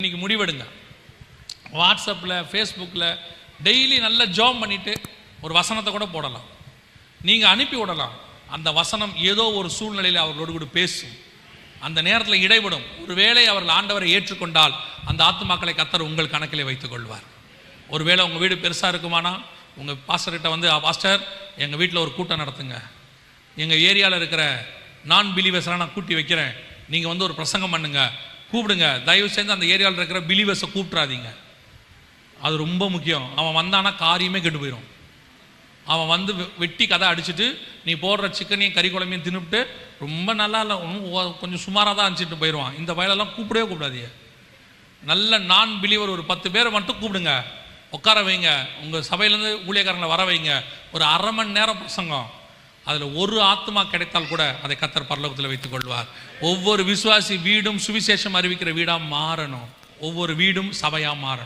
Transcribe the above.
இன்னைக்கு முடிவெடுங்க. வாட்ஸ்அப்பில், ஃபேஸ்புக்கில் டெய்லி நல்ல ஜாம் பண்ணிவிட்டு ஒரு வசனத்தை கூட போடலாம். நீங்கள் அனுப்பி விடலாம். அந்த வசனம் ஏதோ ஒரு சூழ்நிலையில் அவர்களோடு கூட பேசும். அந்த நேரத்தில் இடைவிடும். ஒருவேளை அவர்கள் ஆண்டவரை ஏற்றுக்கொண்டால் அந்த ஆத்துமாக்களை கர்த்தர் உங்கள் கணக்கிலே வைத்துக் கொள்வார். ஒருவேளை உங்கள் வீடு பெருசாக இருக்குமானா உங்கள் பாஸ்டர்கிட்ட வந்து, பாஸ்டர் எங்கள் வீட்டில் ஒரு கூட்டம் நடத்துங்க, எங்கள் ஏரியாவில் இருக்கிற நான் பிலீவர்ஸ்லாம் நான் கூட்டி வைக்கிறேன், நீங்கள் வந்து ஒரு பிரசங்கம் பண்ணுங்க, கூப்பிடுங்க. தயவு செய்து அந்த ஏரியாவில் இருக்கிற பிலீவர்ஸை கூப்பிட்றாதீங்க. அது ரொம்ப முக்கியம். அவன் வந்தானா காரியமே கெட்டு போயிடும். அவன் வந்து வெட்டி கதை அடிச்சுட்டு நீ போடுற சிக்கனையும் கறி குழம்பையும் தின்னுபிட்டு ரொம்ப நல்லா இல்லை, கொஞ்சம் சுமாராக தான் அனுப்பிச்சிட்டு போயிடுவான். இந்த வயலெல்லாம் கூப்பிடவே கூப்பிடாதீங்க. நல்ல நான் பிலீவர் ஒரு 10 பேரை மட்டும் கூப்பிடுங்க, உட்கார வைங்க, உங்கள் சபையிலேருந்து ஊழியக்காரங்களை வர வைங்க. ஒரு அரை மணி நேரம் பிரசங்கம். அதில் ஒரு ஆத்மா கிடைத்தால் கூட அதை கர்த்தர் பரலோகத்தில் வைத்துக் கொள்வார். ஒவ்வொரு விசுவாசி வீடும் சுவிசேஷம் அறிவிக்கிற வீடாக மாறணும். ஒவ்வொரு வீடும் சபையாக மாறணும்.